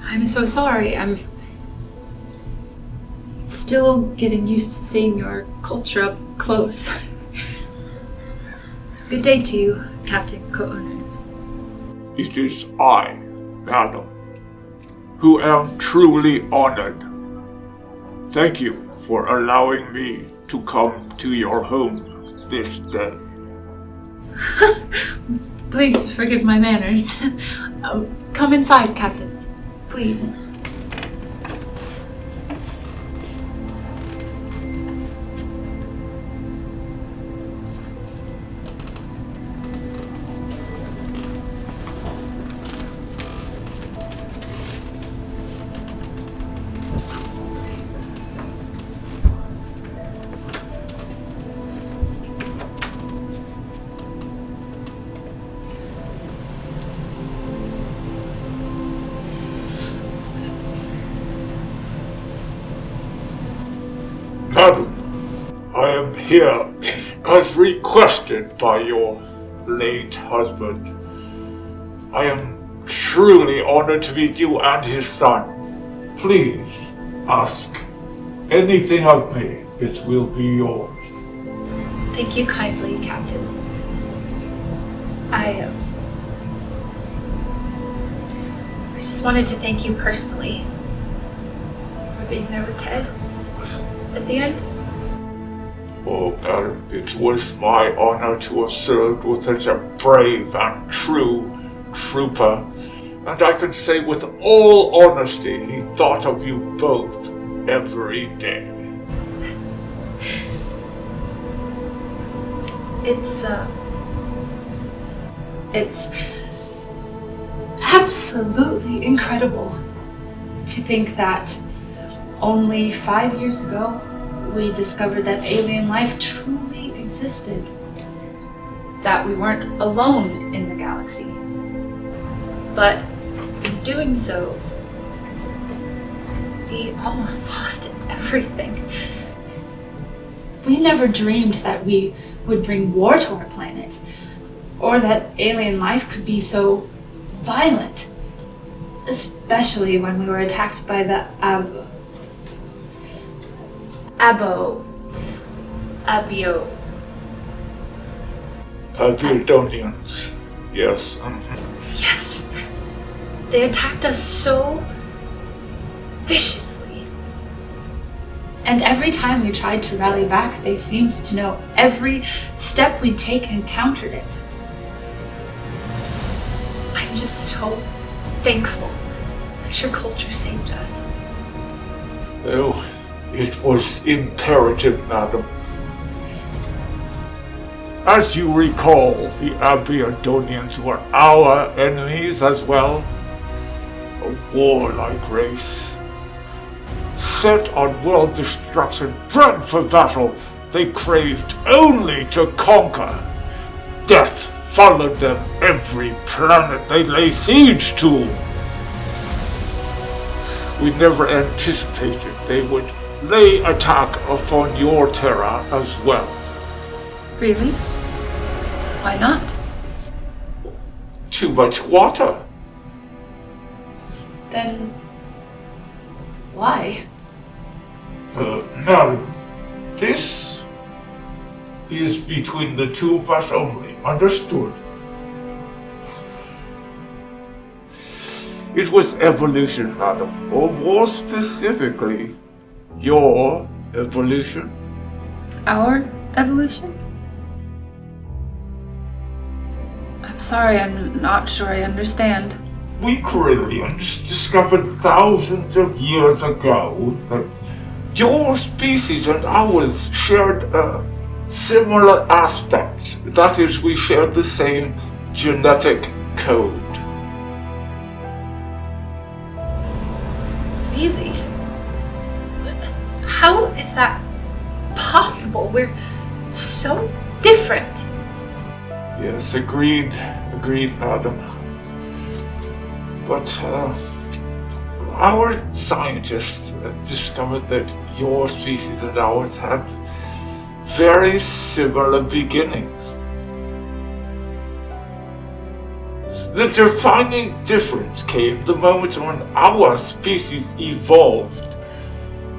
I'm so sorry. I'm still getting used to seeing your culture up close. Good day to you, Captain Co-Owners. It is I, madam, who am truly honored. Thank you for allowing me to come to your home this day. Please forgive my manners. Come inside, Captain. Please. Madam, I am here as requested by your late husband. I am truly honored to meet you and his son. Please ask anything of me. It will be yours. Thank you kindly, Captain. I just wanted to thank you personally for being there with Ted at the end. Oh, madam, it was my honor to have served with such a brave and true trooper, and I can say with all honesty he thought of you both every day. It's absolutely incredible to think that only 5 years ago we discovered that alien life truly existed, that we weren't alone in the galaxy. But in doing so, we almost lost everything. We never dreamed that we would bring war to our planet, or that alien life could be so violent, especially when we were attacked by the Abiodonians, yes. Yes. They attacked us so viciously. And every time we tried to rally back, they seemed to know every step we'd take and countered it. I'm just so thankful that your culture saved us. Oh, it was imperative, madam. As you recall, the Abiodonians were our enemies as well. A warlike race, set on world destruction, bred for battle, They craved only to conquer. Death followed them every planet they lay siege to. We never anticipated they would lay attack upon your Terra as well. Really? Why not? Too much water. Then why? No. This is between the two of us only. Understood? It was evolution, madam. Or more specifically, your evolution. Our evolution? I'm sorry, I'm not sure I understand. We Corellians discovered thousands of years ago that your species and ours shared similar aspects. That is, we shared the same genetic code. Really? How is that possible? We're so different. Yes, agreed, madam. But our scientists discovered that your species and ours had very similar beginnings. The defining difference came the moment when our species evolved.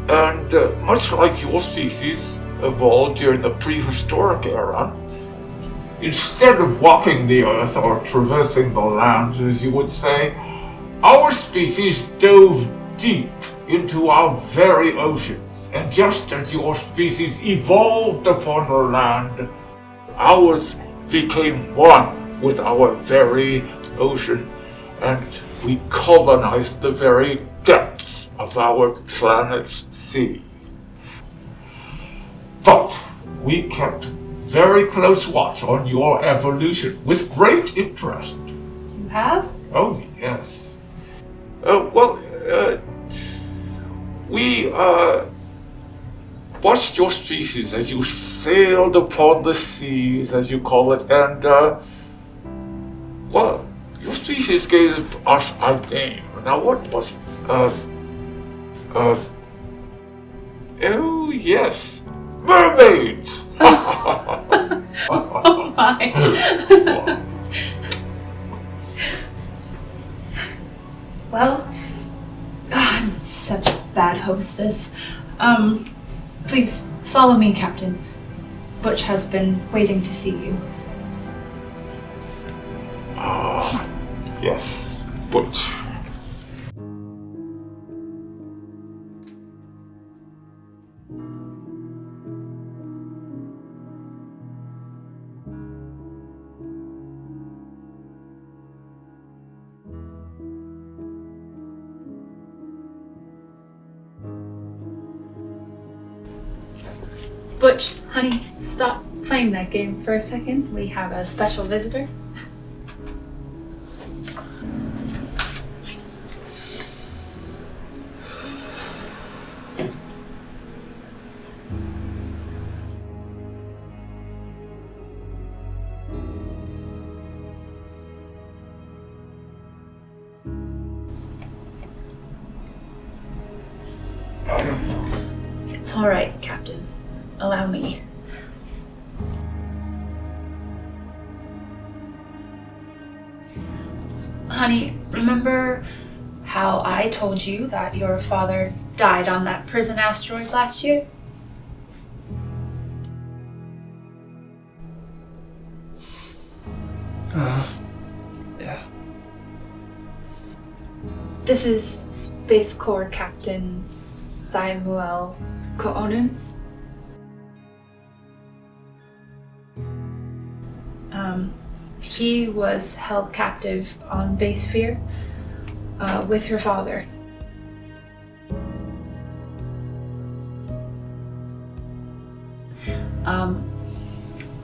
And much like your species evolved during the prehistoric era, instead of walking the earth or traversing the land, as you would say, our species dove deep into our very oceans. And just as your species evolved upon the land, ours became one with our very ocean, and we colonized the very depths of our planet's sea. But we kept very close watch on your evolution with great interest. You have? Oh, yes. We watched your species as you sailed upon the seas, as you call it, and, your species gave us a name. Now, what was it? Oh, yes. Mermaids! Oh my. Well, I'm such a bad hostess. Please follow me, Captain. Butch has been waiting to see you. Yes, Butch. Butch, honey, stop playing that game for a second. We have a special visitor. It's all right, Captain. Allow me. Honey, remember how I told you that your father died on that prison asteroid last year? Yeah. This is Space Corps Captain Samuel Koonens. He was held captive on Base Fear with your father.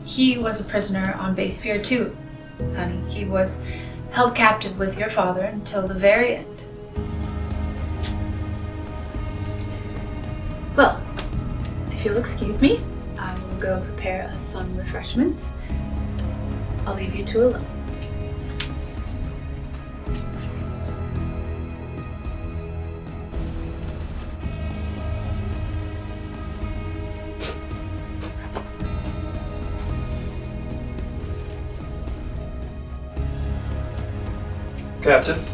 He was a prisoner on Base Fear too, honey. He was held captive with your father until the very end. Well, if you'll excuse me, I will go prepare us some refreshments. I'll leave you two alone. Captain?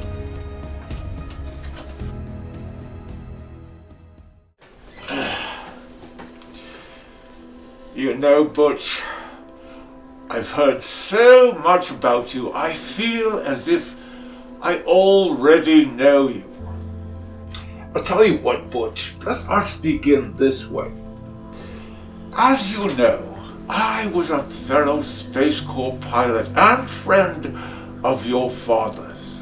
You know, Butch, I've heard so much about you, I feel as if I already know you. I'll tell you what, Butch, let us begin this way. As you know, I was a fellow Space Corps pilot and friend of your father's.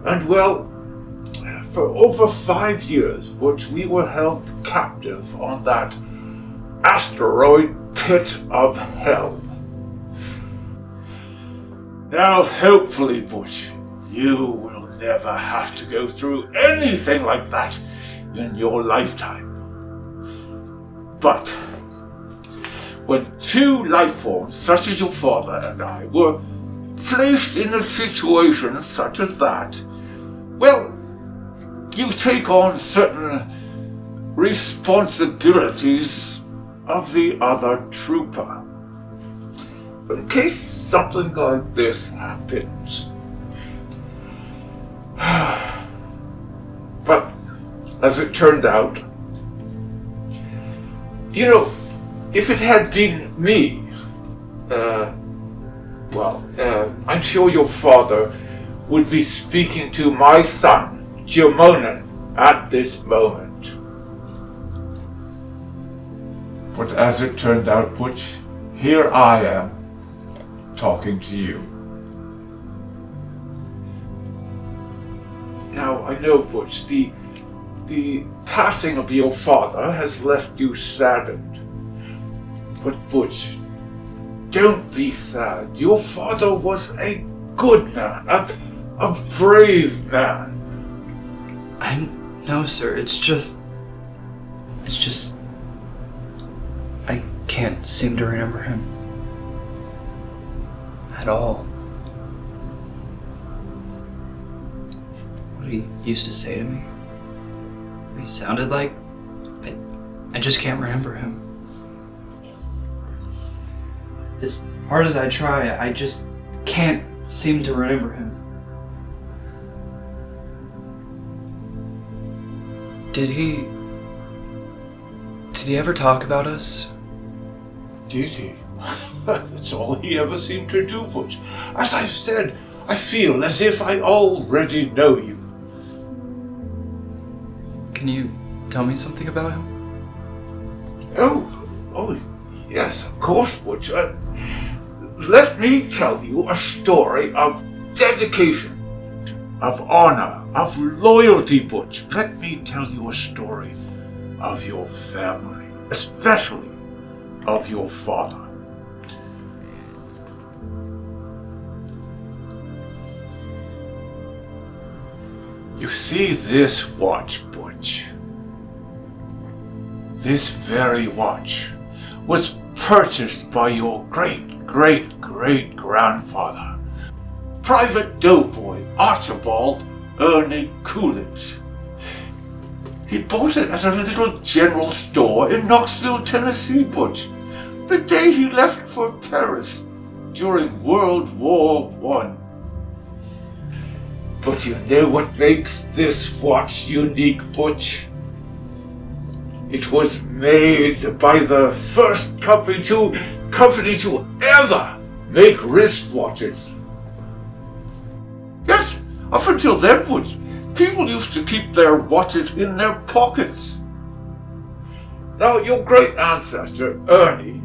And well, for over 5 years, Butch, we were held captive on that asteroid pit of hell. Now, hopefully, Butch, you will never have to go through anything like that in your lifetime. But when two life forms, such as your father and I, were placed in a situation such as that, well, you take on certain responsibilities of the other trooper. In case something like this happens. But, as it turned out, you know, if it had been me, I'm sure your father would be speaking to my son, Jimonen, at this moment. But as it turned out, Butch, here I am, talking to you. Now, I know, Butch, the passing of your father has left you saddened. But Butch, don't be sad. Your father was a good man, a brave man. No, sir, it's just... I can't seem to remember him. At all. What he used to say to me. What he sounded like. I just can't remember him. As hard as I try, I just can't seem to remember him. Did he ever talk about us? Did he? That's all he ever seemed to do, Butch. As I've said, I feel as if I already know you. Can you tell me something about him? Oh, yes, of course, Butch. Let me tell you a story of dedication, of honor, of loyalty, Butch. Let me tell you a story of your family, especially of your father. You see this watch, Butch. This very watch was purchased by your great-great-great-grandfather, Private Doughboy Archibald Ernie Coolidge. He bought it at a little general store in Knoxville, Tennessee, Butch, the day he left for Paris during World War I. But you know what makes this watch unique, Butch? It was made by the first company to ever make wristwatches. Yes, up until then, Butch, people used to keep their watches in their pockets. Now, your great ancestor, Ernie,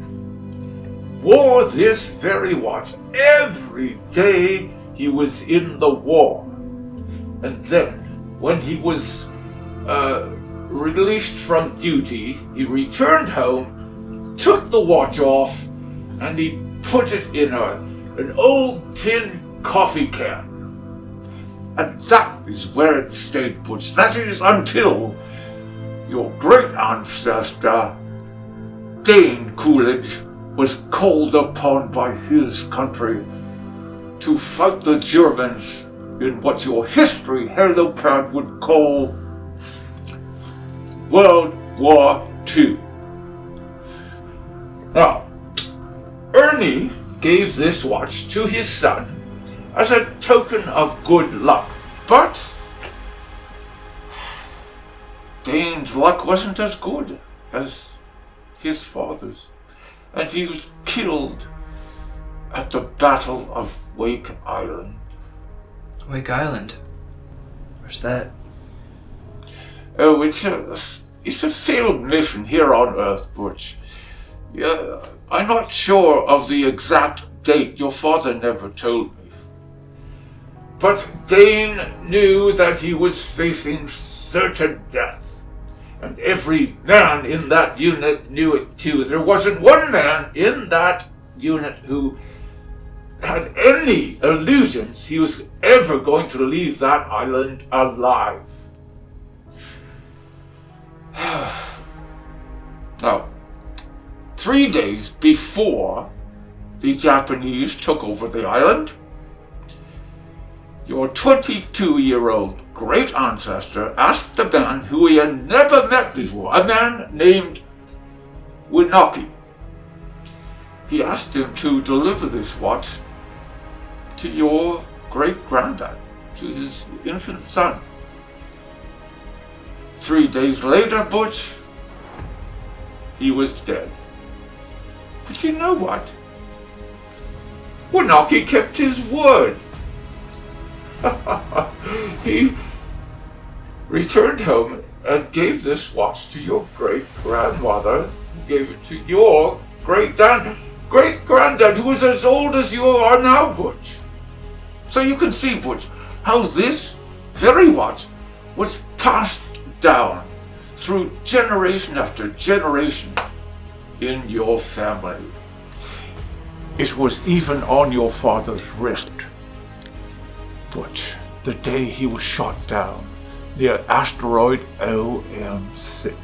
wore this very watch every day he was in the war. And then, when he was released from duty, he returned home, took the watch off, and he put it in an old tin coffee can. And that is where it stayed, Butch. That is until your great ancestor Dane Coolidge was called upon by his country to fight the Germans in what your history heirloom would call World War II. Now, Ernie gave this watch to his son as a token of good luck, but Dane's luck wasn't as good as his father's, and he was killed at the Battle of Wake Island. Wake Island? Where's that? Oh, it's a failed mission here on Earth, Butch. Yeah, I'm not sure of the exact date. Your father never told me. But Dane knew that he was facing certain death. And every man in that unit knew it too. There wasn't one man in that unit who had any illusions he was ever going to leave that island alive. Now, 3 days before the Japanese took over the island, your 22-year-old great ancestor asked the man who he had never met before, a man named Winaki. He asked him to deliver this watch to your great-granddad, to his infant son. 3 days later, Butch, he was dead. But you know what? Winaki kept his word. He returned home and gave this watch to your great-grandmother, who gave it to your great-granddad, who was as old as you are now, Butch. So you can see, Butch, how this very watch was passed down through generation after generation in your family. It was even on your father's wrist, Butch, the day he was shot down near asteroid OM6.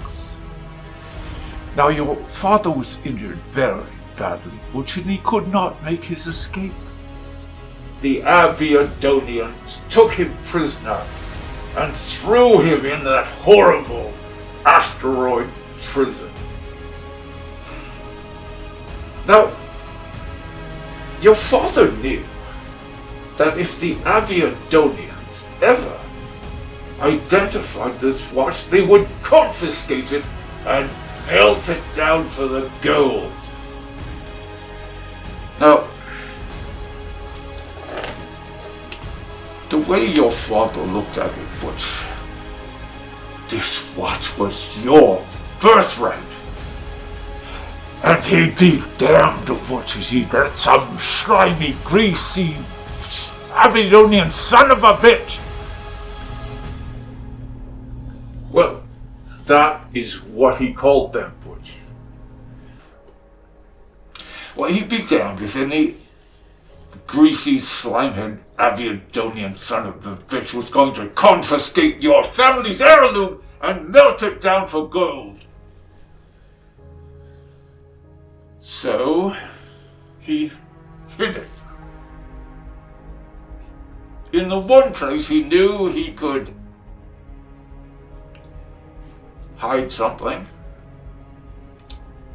Now, your father was injured very badly, Butch, and he could not make his escape. The Aviadonians took him prisoner and threw him in that horrible asteroid prison. Now, your father knew that if the Aviadonians ever identified this watch, they would confiscate it and melt it down for the gold. Now, the way your father looked at it, Butch, this watch was your birthright. And he'd be damned, Butch, as he'd let some slimy, greasy, Babylonian son of a bitch. Well, that is what he called them, Butch. Well, he'd be damned if any greasy, slimehead, Aviadonian son of a bitch was going to confiscate your family's heirloom and melt it down for gold. So, he hid it. In the one place he knew he could hide something,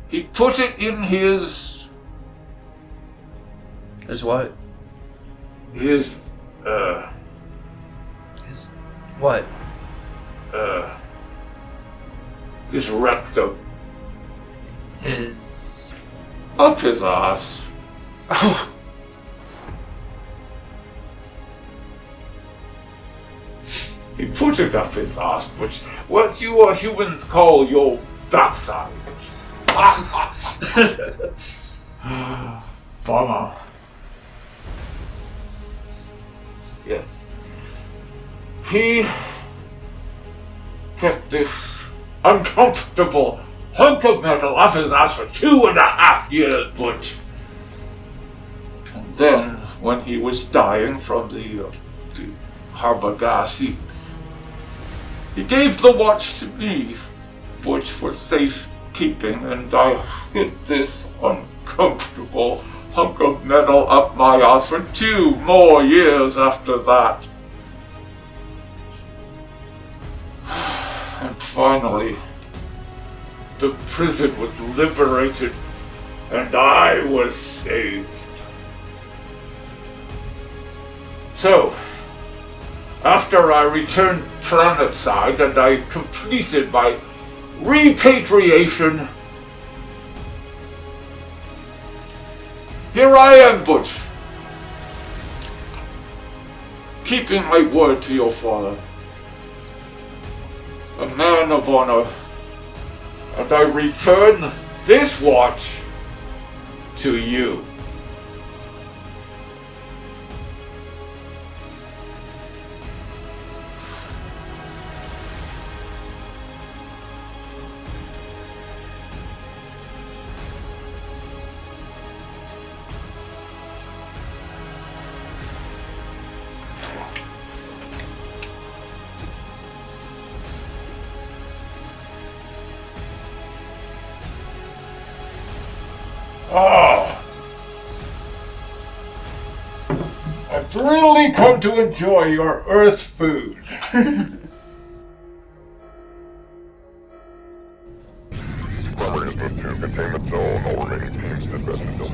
he put it in his... His what? His what? His rectum. His... Up his ass. Oh! He put it up his ass, which what you humans call your backside. Bummer. Yes. He kept this uncomfortable hunk of metal off his ass for 2.5 years, Butch. And then, when he was dying from the harbor gas, he gave the watch to me, Butch, for keeping, and I hid this uncomfortable hunk of metal up my ass for 2 more years after that. And finally, the prison was liberated, and I was saved. So, after I returned planetside and I completed my repatriation, here I am, Butch, keeping my word to your father, a man of honor, and I return this watch to you. I've really come to enjoy your Earth food. Containment zone already. Invested.